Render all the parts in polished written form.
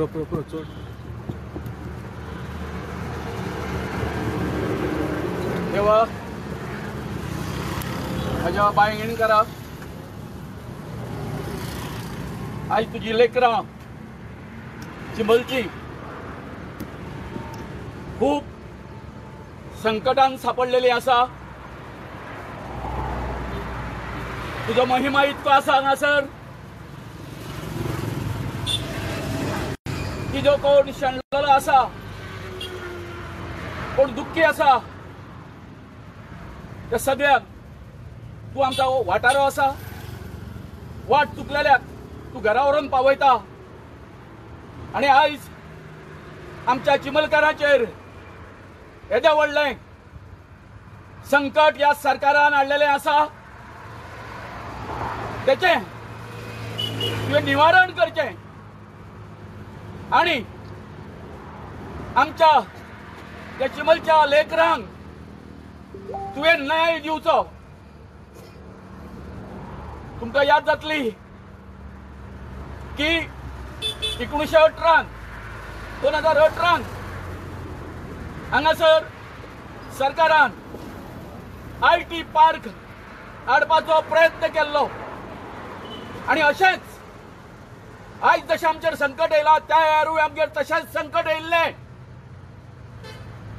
पुरो चोड तेव्हा माझ्या बायण करा आज तुझी लेकरां चिंबलची खूप संकटान सापडलेली आसा. तुझो महिमा इतको आसा हांगासर की जो कोण शेणलेलो आसा, कोण दुख्खी आसा, त्या सगळ्याक तू आमचा वाटारो आसा. वाट चुकलेल्याक तू घरा व्हरून पावयता. आणि आयज आमच्या चिमलकाराचेर येदे व्हडलें संकट ह्या सरकारान हाडलेलें आसा, तेचें तुवें निवारण करचें आणि आमच्या त्या चिमलच्या लेकरांक तुवें न्याय दिवचो. तुमकां याद जातली की 1918 2018 हांगासर सरकारान IT पार्क हाडपाचो प्रयत्न केल्लो. आणि अशेंच आज जशें आमचेर संकट येयला त्या वेळारूय आमचेर तशेंच संकट येयल्लें.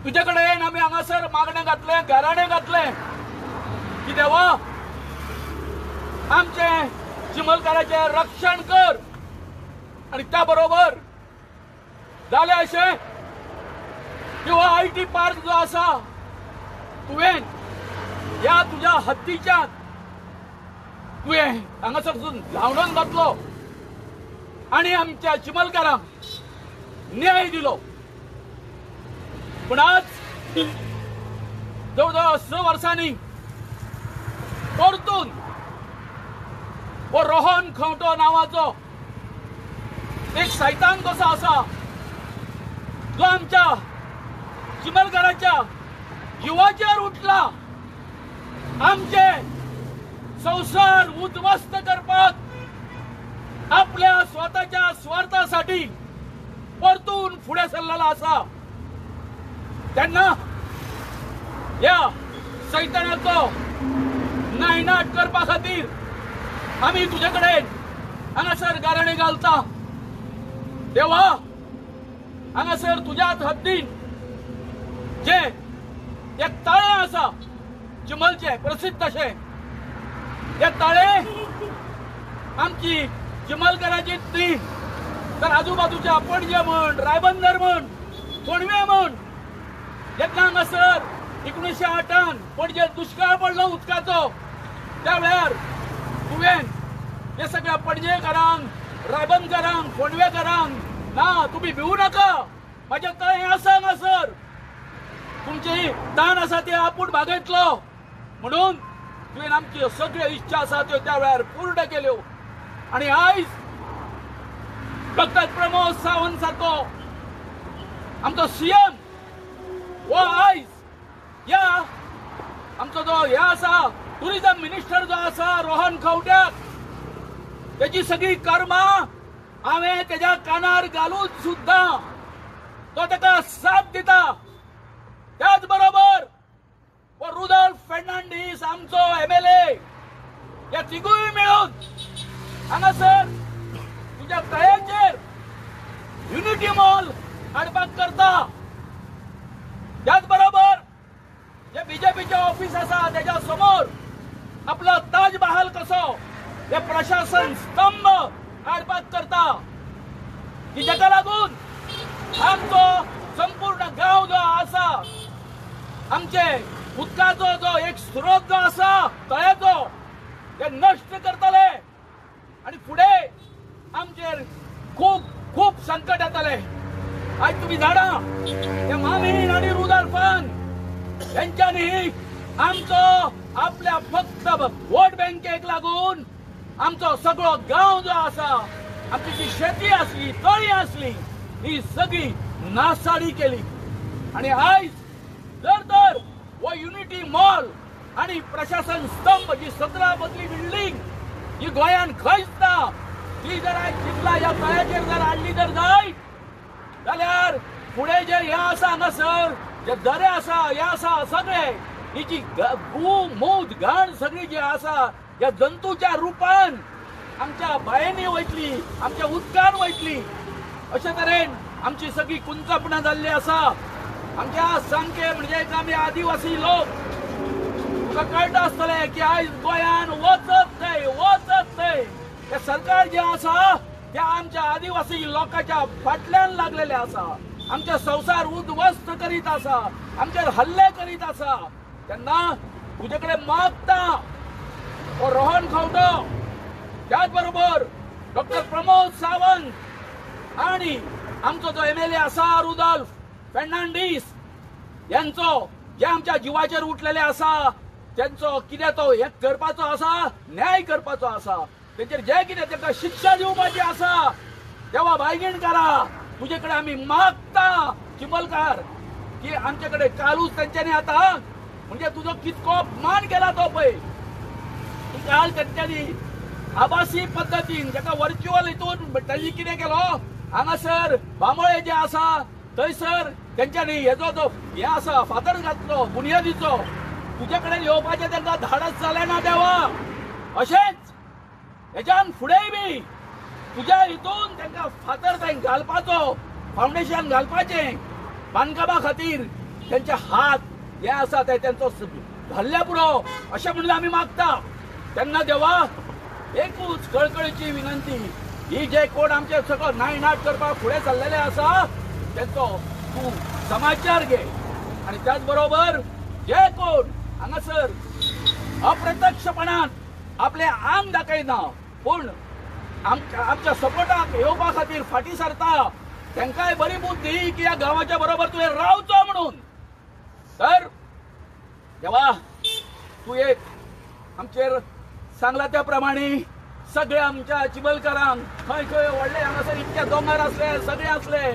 तुजे कडेन आमी हांगासर मागणें घातलें, घराणें घातलें की देवा आमचें चिमलकाराचें रक्षण कर. आणि त्या बरोबर जालें अशें की हो IT पार्क जो आसा तुवें ह्या तुज्या हद्दीच्यान तुवें हांगासरसून धांवडोन घातलो आणि आमच्या चिमलकारांक न्याय दिलो. पण आज जवळजवळ 10 वर्सांनी परतून हो रोहन खंवटो नावाचो एक सैतान कसो आसा जो आमच्या चिमलकाराच्या जिवाचेर उठला. आमचे संसार उद्ध्वस्त करपाक आपल्या स्वतःच्या स्वार्थासाठी परतून फुडें सरलेला आसा. तेन्ना ह्या सैतानाचो नायनाट करपा खातीर आमी तुजे कडेन हांगासर गाराणें घालता. देवा हांगासर तुज्याच हद्दीन जे एक ताळें आसा चिमलचे प्रसिद्ध अशें, हे ताळें आमची चिमलकाराचीच न्ही तर आजूबाजूच्या पणजे म्हण, रायबंदर म्हण, फोंडवे म्हण. जेन्ना हांगासर 1908 पणजे दुश्काळ पडलो उदकाचो त्या वेळार तुवें हे सगळ्या पणजेकारांक, रायबंदकारांक, फोंडवेकारांक ना तुम्ही भिवू नका, माझ्या तळें आसा हांगासर, तुमची दान आसा ते आपूण भागयतलो म्हणून तुवें आमच्यो सगळ्यो इच्छा आसा त्यो त्या वेळार पूर्ण केल्यो. आणि आयज डॉक्टर प्रमोद सावंत सारको आमचो CM हो आयज या आमचो जो हे आसा टुरिझम मिनिस्टर जो आसा रोहन खंवट्याक तेजी सगळी कर्मां हांवें तेज्या कानार घालून सुद्दां तो ताका साथ दिता. त्याच बरोबर हो रुडॉल्फ फर्नांडीस आमचो MLA या तिगूय मेळून हांगासर तुज्या तळ्याचेर युनिटी मॉल हाडपाक करता. त्याच बरोबर जे BJPचे ऑफिस आसा तेज्या समोर आपलो ताज महाल कसो हे प्रशासन स्तंभ हाडपाक करता की जाका लागून आमचो संपूर्ण गांव जो आसा आमचे उदकाचो जो एक स्रोत जो आसा तळ्याचो ते नष्ट करतले आणि फुडें आमचेर खूप खूप संकट येतले. आज तुम्ही जाणा हे मामीन आणि रुडॉल्फान यांच्यानी आमचो आपल्या फक्त वोट बँकेक लागून आमचो सगळो गांव जो आसा, आमची जी शेती आसली, तळी आसली, ही सगळी नासाडी केली. आणि आयज जर तर वो युनिटी मॉल आणि प्रशासन स्तंभ जी 17 मजली बिल्डिंग ही गोंयान खंयच ना ती जर आयज चिखला ह्या तळ्याचेर जर हाडली जर जायत जाल्यार फुडें जे हे आसा हांगासर जे दरे आसा हे आसा सगळे ही जी गू मूत घाण सगळी जी आसा ह्या जंतूच्या रुपान आमच्या बायेंनी वयतली आमच्या उदकान वयतली अशे तरेन आमची सगळी कुंचपणां जाल्ली आसा आमच्या सामके म्हणजे आमी आदिवासी लोक तुका कळटा आसतलें की आयज गोंयान वचत थंय हे सरकार जे आसा ते आमच्या आदिवासी लोकांच्या फाटल्यान लागलेले आसा आमचे संसार उद्ध्वस्त करीत आसा आमचेर हल्ले करीत आसा तेन्ना तुजे कडेन मागता हो रोहन खंवटो त्याच बरोबर डॉक्टर प्रमोद सावंत आणि आमचो जो MLA आसा रुदोल्फ फर्नांडीस यांचो जे आमच्या जिवाचेर उठलेले आसा त्यांचो कितें तो हे करपाचो आसा न्याय करपाचो आसा तेंचेर जे कितें तांकां शिक्षा दिवपाची आसा तेव्हा बायगीण करा तुजे कडेन आमी मागता चिमलकार की आमचे कडेन कालूच तेंच्यांनी आतां म्हणजे तुजो कितको मान केला तो पळय काल तेंच्यांनी आभासी पद्दतीन जाका वर्च्युअल हितून तांणी कितें केलो हांगासर बांबोळे जे आसा थंयसर तेंच्यांनी हेजो जो हे आसा फातर घातलो बुनयादीचो तुजे कडेन येवपाचें तांकां धाडस जालें ना देवा अशेंच हेज्यान फुडेंय बी तुज्या हितून तांकां फातर थंय घालपाचो फावंडेशन घालपाचें बांदकामा खातीर तेंचे हात हे आसा ते तेंचो घाल्ल्या पुरो अशें म्हणून आमी मागता तेन्ना देवा एकूच कळकळीची विनंती ही जे कोण आमचे सगळं नायनाट करपाक फुडें चल्लेले आसा तेंचो तूं समाचार घे आनी त्याच बरोबर जे कोण हांगासर अप्रत्यक्षपणान आपले आंग दाखयना पूण आमच्या सपोर्टाक येवपा खातीर फाटीं सरता तांकांय बरी बुद्धी की ह्या गांवाच्या बरोबर तुवें रावचो म्हणून तर देवा तूं एक आमचेर सांगला त्या प्रमाणे सगळे आमच्या चिबलकारांक खंय खंय व्हडले हांगासर इतके दोंगर आसले सगळे आसले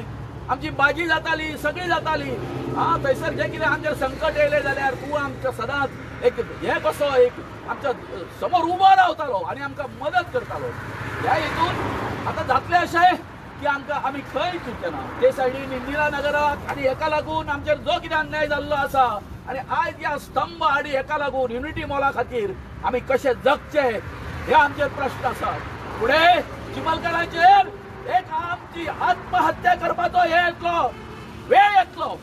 आमची बाजी जाताली सगळी जाताली थंयसर जे कितें आमचेर संकट येयलें जाल्यार तूं आमच्या सदांच एक हे कसो एक आमच्या समोर उबो रावतालो आनी आमकां मदत करतालो ह्या हितून आतां जातलें अशें की आमकां आमी खंय चिंतचे ना ते सायडीन इंदिरा नगराक आनी हेका लागून आमचेर जो कितें अन्याय जाल्लो आसा आनी आयज ह्या स्तंभ आनी हेका लागून युनिटी मॉला खातीर आमी कशे जगचे हे आमचे प्रश्न आसात फुडें चिमलकारांचेर एक आमची आत्महत्या करपाचो हे येतलो वेळ येतलो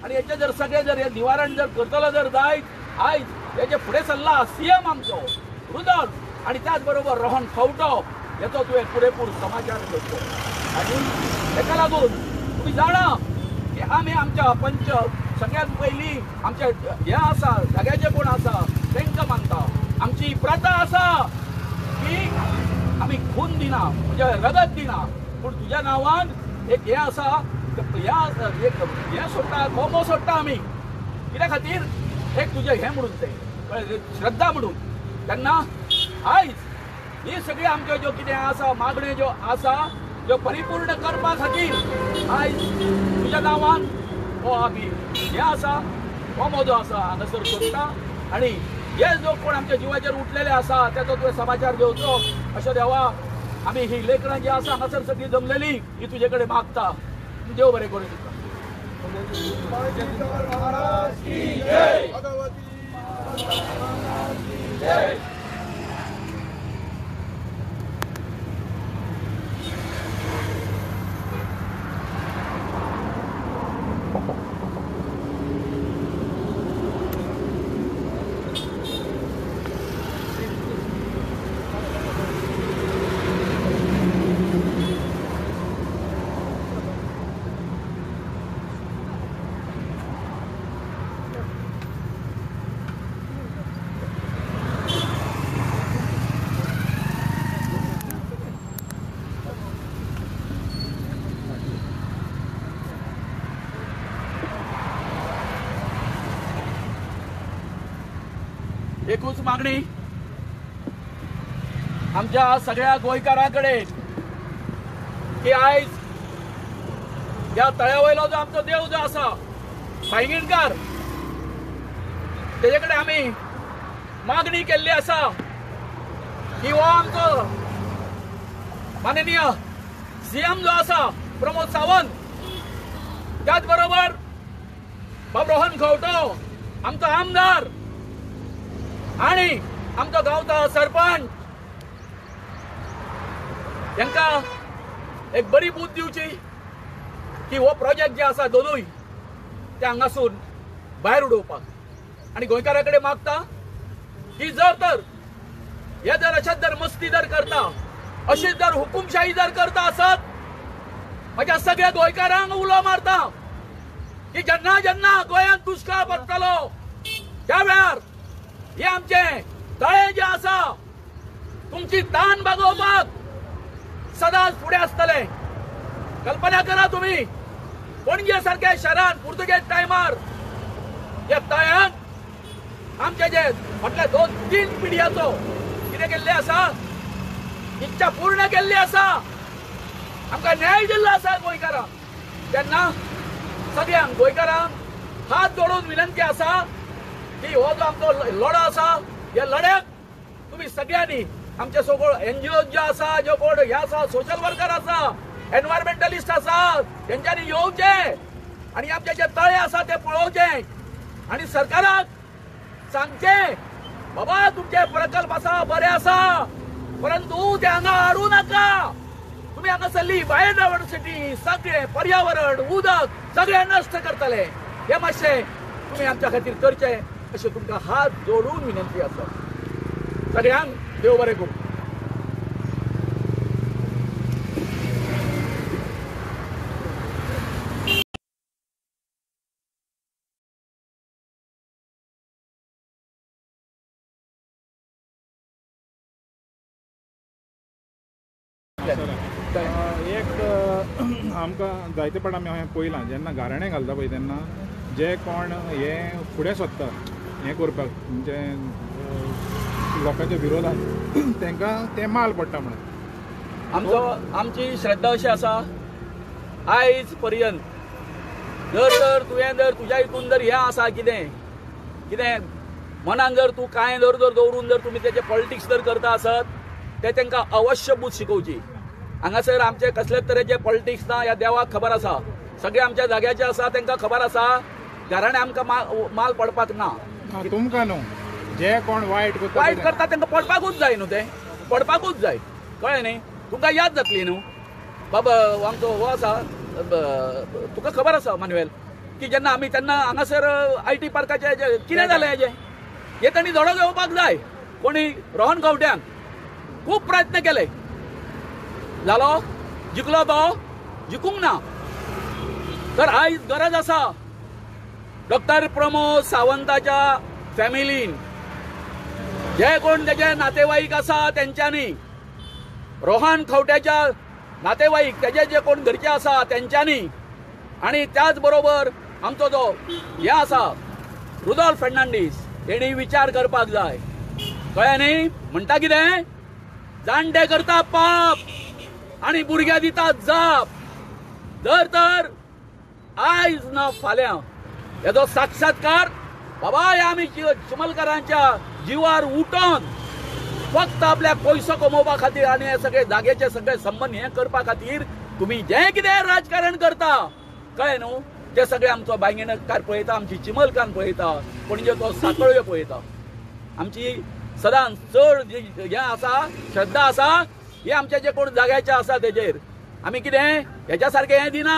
आनी हेचे जर सगळे जर हे निवारण जर करतलो जर जायत आयज हेचे फुडें सरला CM आमचो रुदोल्फ आनी त्याच बरोबर रोहन खंवटो हेचो तुवें पुरेपूर समाचार करचो आनी हेका लागून तुमी जाणा की आमी आमच्या पंच सगळ्यात पयलीं आमचे हे आसा जाग्याचे कोण आसा तांकां मानता आमची प्रथा आसा की आमी खून दिना म्हणजे रगत दिना पूण तुज्या नांवान एक हे आसा हे सोडटा होमो सोडटा आमी कित्या खातीर एक तुजें हें म्हणून तें श्रद्धा म्हणून तेन्ना आयज ही सगळी आमच्यो ज्यो कितें आसा मागण्यो ज्यो आसा ज्यो परिपूर्ण करपा खातीर आयज तुज्या नांवान हो आमी हे आसा होमो जो आसा हांगासर सोडटा आनी हे जो कोण आमच्या जिवाचेर उठलेले आसा तेचो तुवें समाचार घेवचो अशें देवा आमी ही लेकरां जी आसा हांगासर सगळी जमलेली ही तुजे कडेन मागता देव बरें करूं तुका एकूच मागणी आमच्या सगळ्या गोंयकारांकडे की आयज ह्या तळ्यावयलो जो आमचो देव जो आसा भायगीणकार तेजे कडेन आमी मागणी केल्ली आसा की हो आमचो माननीय CM जो आसा प्रमोद सावंत त्याचबरोबर बाब रोहन खंवटो आमचो आमदार आणि आमचो गांवचो सरपंच तांकां एक बरी बूद दिवची की हो प्रोजेक्ट जे आसा दोनूय ते हांगासून भायर उडोवपाक आनी गोंयकारा कडेन मागता की जर हे जर अशेंच जर मस्ती जर करता अशीच जर हुकुमशाही जर करता आसत माझ्या सगळ्या गोंयकारांक उलो मारता की जेन्ना जेन्ना गोंयांत दुष्काळ पडटलो त्या वेळार हे आमचे तळे जे आसा तुमची तान भागोवपाक सदांच फुडें आसतले। कल्पना करा तुम्ही पणजे सारख्या शहरात पुर्तुगेज टायमार या तळ्यान आमचे जे फाटल्या 2-3 पिढयांचो कितें केल्ले आसा इच्छा पूर्ण केल्ली आसा आमकां न्याय दिल्लो आसा गोंयकारांक। तेन्ना सगळ्यांक गोंयकारांक हात जोडून विनंती आसा की हो जो आमचो लढो आसा ह्या लढ्याक तुम्ही सगळ्यांनी आमचे सगळे एनजीओ जे आसा जो कोण हे आसा सोशल वर्कर आसा एनवायरमेंटलिस्ट आसा तेंच्यांनी येवचे आणि आमचे जे तळे आसा ते पळोवचे आणि सरकाराक सांगचे बाबा तुमचे प्रकल्प आसा बरे आसा परंतु ते हांगा हाडू नाका तुम्ही हांगासरली बायोडायव्हर्सिटी सगळे पर्यावरण उदक सगळे नष्ट करतले हे मातशे तुम्ही आमच्या खातीर करचे अशें तुमकां हात जोडून विनंती आसा। सगळ्यांक देव बरें करूं। एक आमकां जायते फावट आमी हांवें पळयलां जेन्ना गाराणें घालता पळय तेन्ना जे कोण हे फुडें सोदता हें करपाक म्हणजे लोकांच्या विरोधात तांकां तें माल पडटा म्हणून आमची श्रद्धा अशी आसा आयज पर्यंत जर तुवें जर तुज्या हितून जर हें आसा कितें मनान जर तूं कांय जर दवरून जर तुमी तेचे पॉलिटिक्स जर करता आसत ते तांकां अवश्य शिकोवची। हांगासर आमचे कसलेच तरेचे पॉलिटिक्स ना ह्या देवाक खबर आसा सगळे आमच्या जाग्याचे आसा तांकां खबर आसा घराणे आमकां माल पडपाक ना। तुमकां न्हू जे कोण वायट करता तांकां पडपाकूच जाय न्हू तें पडपाकूच जाय कळ्ळें न्ही तुमकां याद जातली न्हू बाबा आमचो हो आसा तुका खबर आसा मानुएल की जेन्ना आमी तेन्ना हांगासर IT पार्काचे कितें जालें हे तांणी धडो घेवपाक जाय कोणी रोहन खंवट्यांक खूब प्रयत्न केले जालो जिखलो तो जिखूंक ना तर आयज गरज आसा डॉक्टर प्रमोद सावंताच्या फॅमिलीन जे कोण तेजे नातेवाईक आसा तेंच्यांनी रोहन खंवट्याच्या नातेवाईक तेजे जे कोण घरचे आसा तेंच्यांनी आणि त्याच बरोबर आमचो जो हे आसा रुडॉल्फ फर्नांडीस तेणी विचार करपाक जाय कळ्ळें न्ही म्हणटा कितें जाणटे करता पाप आणि भुरग्यां दिता जाप तर आयज ना फाल्यां हेजो साक्षात्कार बाबा हे आमी चिमलकारांच्या जीवार उठोन फक्त आपल्याक पयसो कमोवपा खातीर आनी हे सगळे जाग्याचे सगळे संबंध हे करपा खातीर तुम्ही जे कितें राजकारण करता कळ्ळें न्हू ते सगळे आमचो बांयगेणकार पळयता आमची चिमलकान पळयता पणजे तो साकळ्यो पळयता आमची सदांच चड हें आसा श्रद्धा आसा हे आमचे जे कोण जाग्याचे आसा तेजेर आमी कितें हेच्या सारकें हें दिना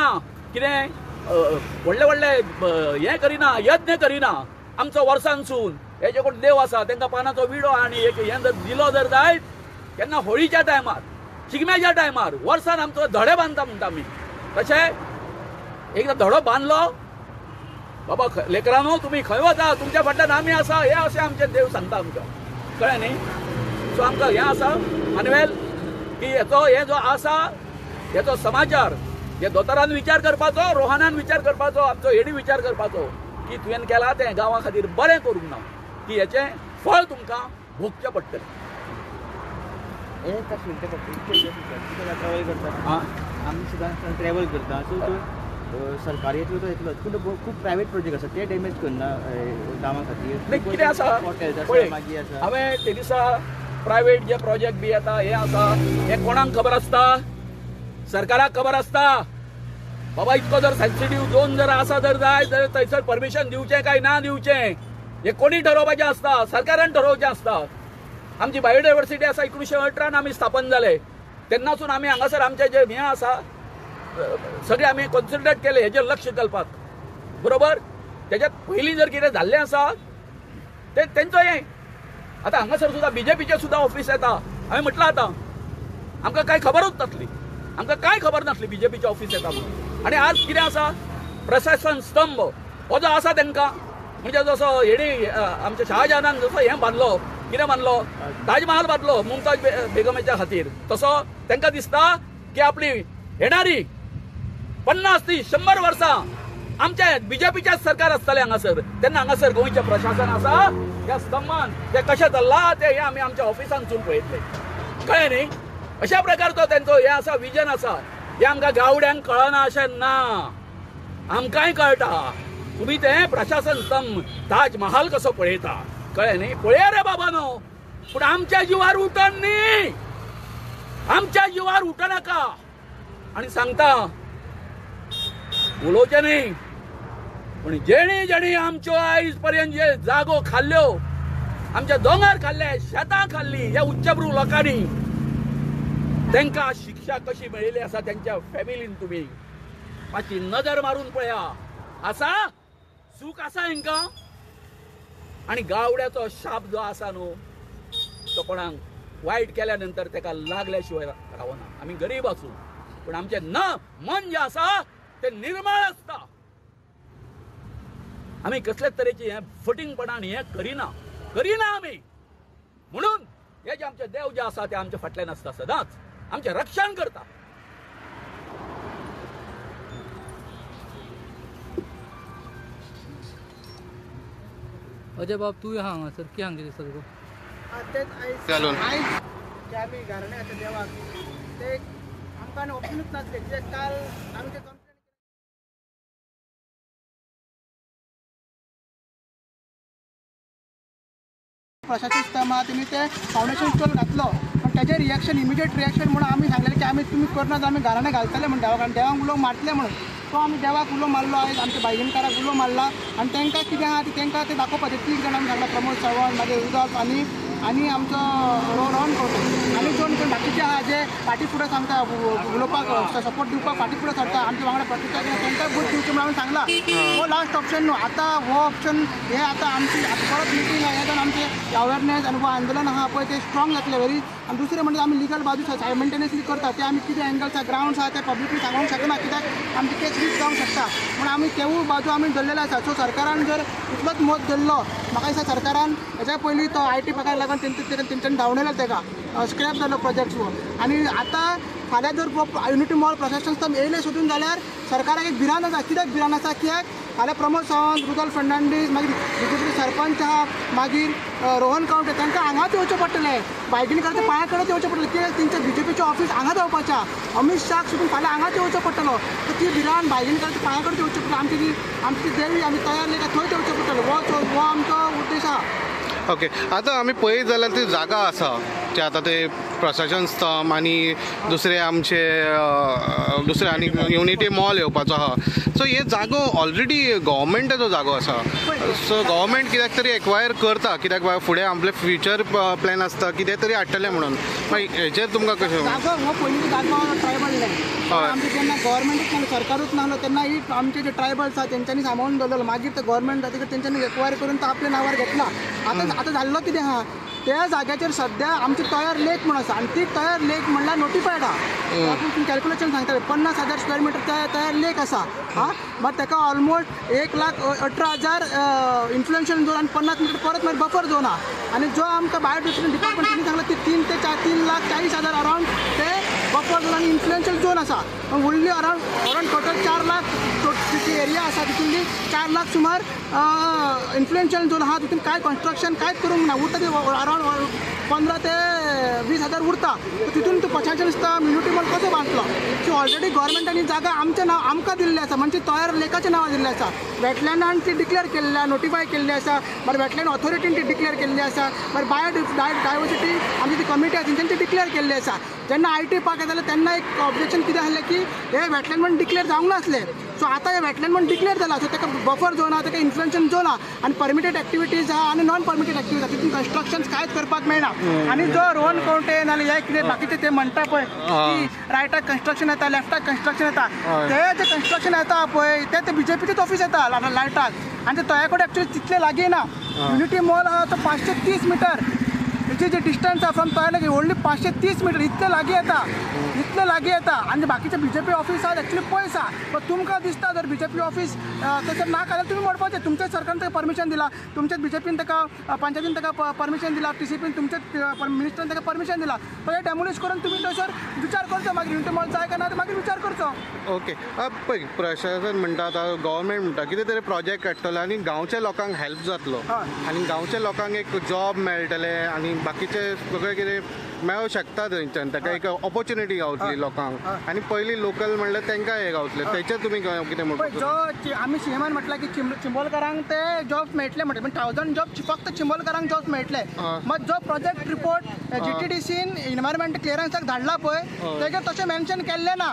कितें व्हडले व्हडले हें करिना यत्न करिना आमचो वर्सांसून हे जे कोण देव आसा तांकां पानाचो विडो आनी एक हें जर दिलो जर जायत केन्ना होळीच्या टायमार शिगम्याच्या टायमार वर्सान आमचो धडे बांदता म्हणटा आमी तशें एकदां धडो बांदलो बाबा लेकरांनो तुमी खंय वता तुमच्या फाटल्यान आमी आसा हे अशें आमचें देव सांगता आमकां कळ्ळें न्ही सो आमकां हें आसा मानवेल की हे जो आसा हेचो समाचार हे दोतोरान विचार करपाचो रोहनान विचार करपाचो आमचो हेणी विचार करपाचो की तुवें केला तें गांवा खातीर बरें करूंक ना की हेचें फळ तुमकां भोगचें पडटलें। आमी सुद्दां ट्रॅवल करता सो सरकारी येतलो पूण खूब प्रायवेट प्रोजेक्ट आसा ते डॅमेज करना गांवा खातीर कितें आसा पळय हांवें ते दिसा प्रायवेट जे प्रोजेक्ट बी येता हे आसा हे कोणाक खबर आसता सरकाराक खबर आसता बाबा इतको जर सेन्सिटिव्ह झोन जर असा जर जाय जाल्यार थंयसर परमिशन दिवचें काय ना दिवचें हे कोणी ठरोवपाचें आसता, सरकारान ठरोवचें आसता. आमची बायोडायवर्सिटी आसा 1918 आमी स्थापन जाले तेन्नासून आमी हांगासर आमचे जे हें आसा सगळे आमी कॉन्सन्ट्रेट केले हेजेर लक्ष घालपाक. बरोबर तेज्यात पयलीं जर कितें जाल्लें आसा ते तेंचो हें आतां हांगासर सुद्दां बीजेपीचे सुद्दां ऑफिस येता. हांवें म्हटलं आतां आमकां कांय खबरूच नासली, आमकां कांय खबर नासली बीजेपीचे ऑफिस येता म्हणून. आनी आज कितें आसा प्रशासन स्तंभ हो जो आसा तांकां म्हणजे जसो हेणी आमच्या शहाजहानान जसो हें बांदलो कितें बांदलो ताजमहाल बांदलो मुमताज बेगमेच्या खातीर तसो तांकां दिसता की आपली येणारी 50 ती 100 वर्सां आमचे बीजेपीचेच सरकार आसतलें हांगासर तेन्ना हांगासर गोंयचें प्रशासन आसा ह्या स्तंभान ते कशें चल्ला ते हे आमी आमच्या ऑफिसांतसून पळयतले. कळ्ळें न्ही. अशा प्रकारचो तेंचो हे आसा विजन आसा. हे आमकां गावड्यांक कळना अशें ना, आमकांय कळटा. तुम्ही ते प्रशासन स्तंभ ताजमहाल कसो पळयता कळ्ळें न्ही. पळया रे बाबा न्हू पूण आमच्या जिवार उठन न्ही, आमच्या जिवार उठनाका. आनी सांगता उलोवचें न्ही पूण जेणी जेणी आमच्यो आयज पर्यंत जे जागो खाल्ल्यो आमच्या दोंगर खाल्ले शेतां खाल्ली ह्या उच्चभ्रू लोकांनी तांकां शिक्षा कशी मेळिल्ली आसा त्यांच्या फॅमिलीन तुमी मातशी नजर मारून पळया. आसा सूख आसा हांकां. आनी गावड्याचो शाप जो आसा न्हू तो कोणाक वायट केल्या नंतर ताका लागल्या शिवाय रावना. आमी गरीब आसूं पूण आमचें मन जें आसा ते निर्मळ आसता. आमी कसलेच तरेची हें फटिंगपणान हें करिना आमी. म्हणून हे जे आमचे देव जे आसा ते आमच्या फाटल्यान आसता सदांच आमचें रक्षण करता. अजय बाब तू हांगा सर की हांगा दिसता तुका? जे आमी घराणे आसा देवाक ते आमकां ऑप्शनूच नासले. जे काल आमचे प्रशासन स्तंभ आहा तेमी ते फावंडेशन स्टोन घातलो पण तेजे रिएक्शन इमिडिएट रिएक्शन म्हणून आमी सांगलेलें की आमी तुमी करनात आमी घराणे घालतले म्हण देवाक. आनी देवाक उलो मारतले म्हणून तो आमी देवाक उलो मारलो. आयज आमच्या भायलीनकाराक उलो मारला आनी तांकां कितें आहा तांकां ते दाखोवपाचें. 3 जाणां आमी सांगला प्रमोद चव्हाण मागीर रुदॉल्फ आनी आमचो रोहन कौटे आनी कोण बाकीचे आहा जे फाटी फुडें सांगता उलोवपाक सपोर्ट दिवपाक फाटी फुडें सरता आमच्या वांगडा प्रतिकार तांकां बूथ दिवचें म्हणून आमी सांगला. हो लास्ट ऑप्शन न्हू. आतां हो ऑप्शन हे आतां आमची परत मिटींग हे जावन आमचे अवेरनेस आनी हो आंदोलन आहा पळय ते स्ट्रॉंग जातले व्हेरी. आनी दुसरें म्हणजे आमी लिगल बाजू सायमल्टेनियसली करता ते आमी कितें एंगल्स आहा ग्राउंड्स आहा ते पब्लिकली सांगूंक शकना कित्याक आमची केस रीच जावंक शकता. पूण आमी तेवूय बाजू आमी धरलेले आसा. सो सरकारान जर इतलोच मोद धरलो म्हाका दिसता सरकारान हेच्या पयलीं तो IT पॅकाक लागून तेंच्यांनी धांवडयलो तेका स्क्रॅप जालो प्रोजेक्ट वो. आनी आतां फाल्यां जर युनिटी मॉल प्रशासन स्तंभ येयले सोदून जाल्यार सरकाराक एक भिरांत आसा. कित्याक भिरांत आसा कित्याक फाल्यां प्रमोद सावंत रुदॉल्फ फर्नांडीस मागीर बीजेपी सरपंच आहा मागीर रोहन कौटे तांकां हांगाच येवचें पडटलें. बायडीनकार ते पांया कडेच येवचें पडटलें कित्याक तेंच्या बीजेपीचें ऑफीस हांगाच येवपाचें. अमित शाह सोदून फाल्यां हांगाच येवचो पडटलो. तर ती भिरांत बायडीनकार ते पांया कडेच येवचें पडटलें. आमची देवी आमी तयार लेखा थंय येवचें पडटलें. हो आमचो उद्देश आहा. ओके. आतां आमी पळयत जाल्यार ती जागा आसा ते आतां ते प्रशासन स्तंभ आनी दुसरे आमचे दुसरे आनी युनिटी मॉल येवपाचो आहा. सो हे जागो ऑलरेडी गव्हर्मेंटाचो जागो आसा. सो गव्हर्मेंट कित्याक तरी एक्वायर करता कित्याक फुडें आपले फ्युचर प्लॅन आसता कितें तरी हाडटले म्हणून. मागीर हेचेर तुमकां कशें जागो हो पयलींचो जागो ट्रायबल लँड आमचे जेन्ना गव्हर्मेंटूच नासलो सरकारूच नासलो तेन्ना ही आमचे जे ट्रायबल्स आहा तेंच्यांनी सांबाळून दवरलेलो. मागीर ते गव्हर्मेंट जातकीर तेंच्यांनी एक्वायर करून तो आपल्या नांवार घेतला. आतां जाल्लो कितें आहा त्या जाग्याचेर सद्या आमची तयार लेक म्हणून आसा आनी ती तयार लेक म्हणल्यार नोटिफायड आहा. तुमी कॅल्क्युलेशन सांगता 50,000 स्क्वेअर मिटर तयार लेक आसा. बट ताका ऑलमोस्ट 1,18,000 इन्फ्लुएन्शियल झोन आनी 50 मिटर परत मागीर बफर झोन आहा. आनी जो आमकां बायोडायवर्सिटी डिपार्टमेंटांनी सांगला ती 3 ते 3,40,000 अरावंड ते बफर झोन आनी इन्फ्लुएन्शियल झोन आसा. उरली अरावंड टोटल 4 लाख जी एरिया आसा तितूंतली 4 लाख सुमार इन्फ्लुएन्शियल झोन आहा. तितून कांय कन्स्ट्रक्शन कांयच करूंक ना. उरता ते अरावंड 15 ते 20,000 उरता. तितून तो प्रशासन स्तंभ युनिटी मॉल कसो बांदतलो. सो ऑलरेडी गव्हर्मेंटांनी जागा आमचें नांव आमकां दिल्लें आसा म्हणजे तयार लेकाचें नांव दिल्लें आसा. वेटलँडान ती डिक्लेअर केल्ली नोटिफाय केल्ली आसा. मागीर वेटलँड ऑथॉरिटीन ती डिक्लेअर केल्ली आसा. मागीर बायोडायवर्सिटी आमची ती कमिटी आसा तेंच्यांनी ती डिक्लेअर केल्ली आसा. जेन्ना IT पार्क येताले तेन्ना एक ऑब्जेक्शन कितें आहलें की हे वेटलँड म्हणून डिक्लेअर जावंक नासले. सो आतां हे वेटलँड म्हणून डिक्लेअर जाला. सो ताका बफर झोन आहा, ताका इन्फ्लुएन्शन झोन आहा आनी परमिटेड एक्टिविटीज आहा आनी नॉन परमिटेड एक्टिविटीज आहा. तितून कन्स्ट्रक्शन कांयच करपाक मेळना. आनी जो रोहन कवठे नाल्यार हे कितें बाकीचे ते म्हणटा पळय की रायटाक कन्स्ट्रक्शन येता, लेफ्टाक कन्स्ट्रक्शन येता, ते जे कन्स्ट्रक्शन येता पळय ते BJPचेच ऑफिस येता लायटाक आनी ते तळ्या कडेन एक्चुअली तितले लागीं ना. युनिटी मॉल आहा तो 530 मीटर. तेची जे डिस्टन्स आहा फ्रॉम तळ्या ओन्ली 530 मीटर. इतले लागीं येता आनी बाकीचे BJP ऑफिस आहा एक्चुअली पयस आहा. पण तुमकां दिसता जर BJP ऑफिस तशें ना जाल्यार तुमी मोडपाचें. तुमचेच सरकारान ताका परमिशन दिला, तुमचेच BJPन ताका पंचायतीन ताका परमिशन दिला, TCPन तुमचेच मिनिस्टरान ताका परमिशन दिला. तो हे डॅमोलिश करून तुमी थंयसर विचार करचो मागीर युनिटी मॉल जाय काय ना मागीर विचार करचो. ओके पळय प्रशासन म्हणटा आतां गव्हर्मेंट म्हणटा कितें तरी प्रोजेक्ट काडटलो आनी गांवच्या लोकांक हेल्प जातलो आनी गांवच्या लोकांक एक जॉब मेळटले आनी बाकीचे सगळें कितें मेळूं शकता थंयच्यान ताका एक ऑपॉर्च्युनिटी गावतली लोकांक आनी पयलीं लोकल म्हणल्यार तांकां हे गावतले. थंयचें तुमी कितें म्हणटा? जो आमी सीएमान म्हटलां की चिंबोलकारांक ते जॉब मेळटले म्हणटा पण 1000 जॉब फक्त चिंबोलकारांक जॉब मेळटले. मग जो प्रोजेक्ट रिपोर्ट GTDCन इन्व्हायरमेंट क्लिअरन्साक धाडला पळय तेजेर तशें मेन्शन केल्लें ना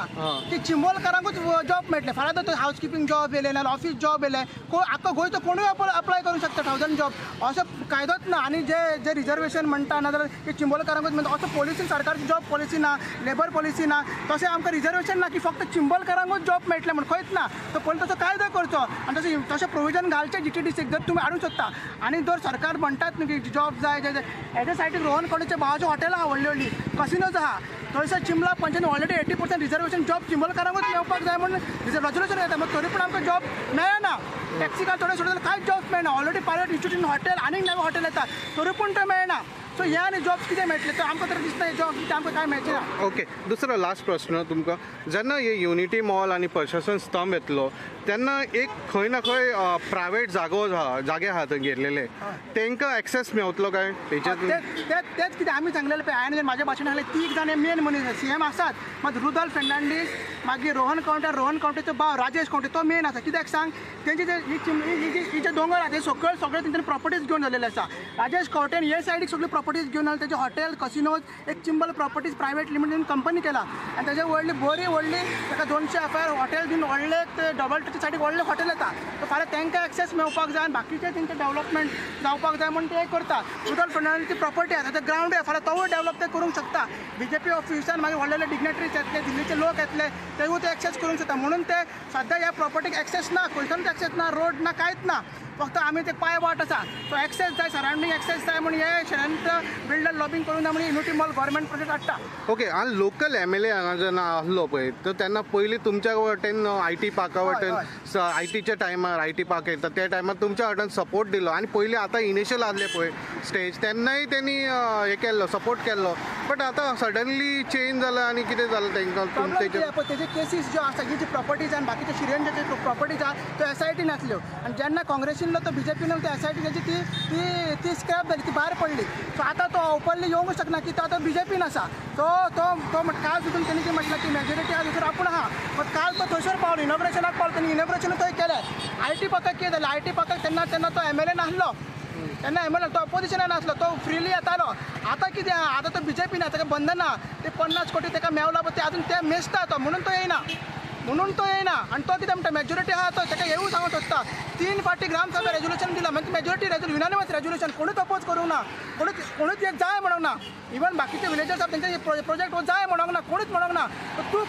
की चिंबोलकारांकूच जॉब मेळटले. फाल्यां तर हावजकीपिंग जॉब येयले नाल्यार ऑफिस जॉब येयले आख्खो गोंयचो कोणूय अप्लाय करूं शकता 1000 जॉब असो कायदोच ना. आनी जे रिजर्वेशन म्हणटा नाजाल्यार चिंबोलकारांकूच असो पॉलिसी सरकारची जॉब पॉलिसी ना, लेबर पॉलिसी ना, तशें आमकां रिजर्वेशन ना की फक्त चिंबोलकारांकूच जॉब मेळटले म्हण खंयच ना. तो पयलीं तसो कायदो करचो आनी तशें प्रोविजन घालचें GTDCक जर तुमी हाडूंक शकता. आनी जर सरकार म्हणटात न्ही की जॉब जाय हेज्या सायडीक रोहन कवठेच्या भावाची हॉटेलां आहा व्हडली व्हडली, कसिनोज आहा. थंयसर चिंबला पंचायतीन ऑलरेडी 80% रिजर्वेशन जॉब चिंबोलकारांकूच मेळपाक जाय म्हणून रेजोल्युशन येता. मग तरी पूण आमकां जॉब मेळना. टॅक्सिकार थोडे सोडले कांयच जॉब मेळना. ऑलरेडी प्रायवेट इन्स्टिट्यूट हॉटेल आनी नवे हॉटेल येता तरी पूण ते मेळना. सो हे आनी जॉब कितें मेळटले तर आमकां तर दिसता जॉब आमकां कांय मेळचें ना. ओके दुसरो लास्ट प्रश्न तुमकां जेन्ना हे युनिटी मॉल आनी प्रशासन स्तंभ येतलो तेन्ना एक खंय ना खंय प्रायवेट जागे आहा थंय घेरलेले तांकां एक्सेस मेळटलो काय तेच कितें आमी सांगलेलें पळय. हांवें माझ्या भाशेन सांगलें 3 जाण मेन मनीस CM आसात. मागीर रुदल फेर्नांडीस मागीर रोहन कवठेचो भाव राजेश कवठे तो मेन आसा. कित्याक सांग तेंची ही जे दोंगर आहा ते सगळे तेंच्यांनी प्रॉपर्टीज घेवन जाल्लेले आसा. राजेश कवठेन हे सायडीक सगळी प्रॉपर्टीज घेवन आनी तेजे हॉटेल कसिनोज एक Chimbel properties private limited company केला आनी तेजे व्हडली व्हडली ताका 200 FIR हॉटेल बीन व्हडले ते डबल टीच्या सायडीक व्हडले हॉटेल येता. तर फाल्यां तांकां एक्सेस मेळपाक जाय आनी बाकीचे तेंचे डेव्हलपमेंट जावपाक जाय म्हणून ते करता. रुदल फेर्नांडीसची प्रॉपर्टी आसा ते ग्रावंड आहे फाल्यां तोवूय डेव्हलप ते करूंक शकता. BJP ऑफिसान मागीर व्हडले डिग्नेटरीज येतले, दिल्लीचे लोक येतले तेवूय ते एक्सेस करूंक शकता. म्हणून ते सद्या ह्या प्रॉपर्टीक एक्सेस ना, खंयसरूच एक्सेस ना, रोड ना, कांयच ना. फक्त आमी ते पांय वाट आसा. सो एक्सेस जाय, सरावंडींग एक्सेस जाय म्हणून हे शेणंत बिल्डर लॉबिंग करून ना म्हणून युनिटी मॉल गव्हर्मेंट प्रोजेक्ट हाडटा. ओके आनी लोकल MLA हांगा जेन्ना आसलो पळय तर तेन्ना पयलीं तुमच्या वटेन IT पार्का वटेन ITच्या टायमार IT पार्क येता त्या टायमार तुमच्या वटेन सपोर्ट दिलो आनी पयलीं आतां इनिशियल आसले पळय स्टेज तेन्नाय तेणी हे केल्लो सपोर्ट केल्लो बट आतां सडनली चेंज जाला आनी कितें जालें तांकां तेजे केसीस ज्यो आसा जी प्रॉपर्टीज आनी बाकीचे शिरेन जे प्रॉपर्टीज आहा त्यो SIT नासल्यो आनी जेन्ना काँग्रेसीन तो BJPन ते SIT तेजी ती स्क्रॅप जाली, ती भायर पडली. सो आतां तो ओपनली येवंक शकना की तो आतां BJPन आसा. तो काल सुद्दां तेणी कितें म्हटलें की मेजॉरिटी आहा थंयसर आपूण आहा. बट काल तो थंयसर पावलो इनॉग्रेशनाक पावलो. तेणी इनॉग्रेशन थंय केलें. IT पार्काक कितें जालें IT पार्काक तेन्ना तो MLA नासलो. तेन्ना MLA तो ऑपोजिशनान आसलो, तो फ्रिली येतालो. आतां कितें आहा आतां तो BJPन आहा, ताका बंधन ना. ते 50 कोटी ताका मेवला पण ते अजून ते मेसता तो म्हणून तो येयना आनी तो कितें म्हणटा मेजॉरिटी आहा तो ताका हेवूय सांगूंक सोदता. 3 फावटी ग्रामसभा रेजोल्युशन दिला म्हणजे मेजॉरिटी युनानिमस रेजोल्युशन कोणूच अपोज करूंक ना, कोणूच एक जाय म्हणूंक ना. इवन बाकीचे विलेजर्स आसा तेंचे प्रोजेक्ट जाय म्हणूंक ना, कोणूच म्हणूंक ना. तूं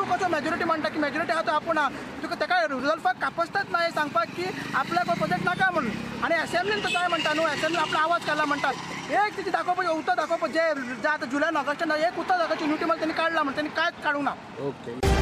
कशें मेजॉरिटी म्हणटा की मेजॉरिटी आहा तो आपूण आहा. तुका ताका रुदल्फाक कापसताच ना हे सांगपाक की आपल्याक प्रोजेक्ट नाका म्हणून. आनी असेंब्लीन तो जाय म्हणटा न्हू, असेंब्लीन आपलो आवाज काडला म्हणटात. एक तिची दाखोवपाचें उतर दाखोवप जे आतां जुलय ऑगस्टान एक उतर दाखोवचें युनिटी मॉल तेणी काडला म्हणून तेणी कांयच काडूंक ना. ओके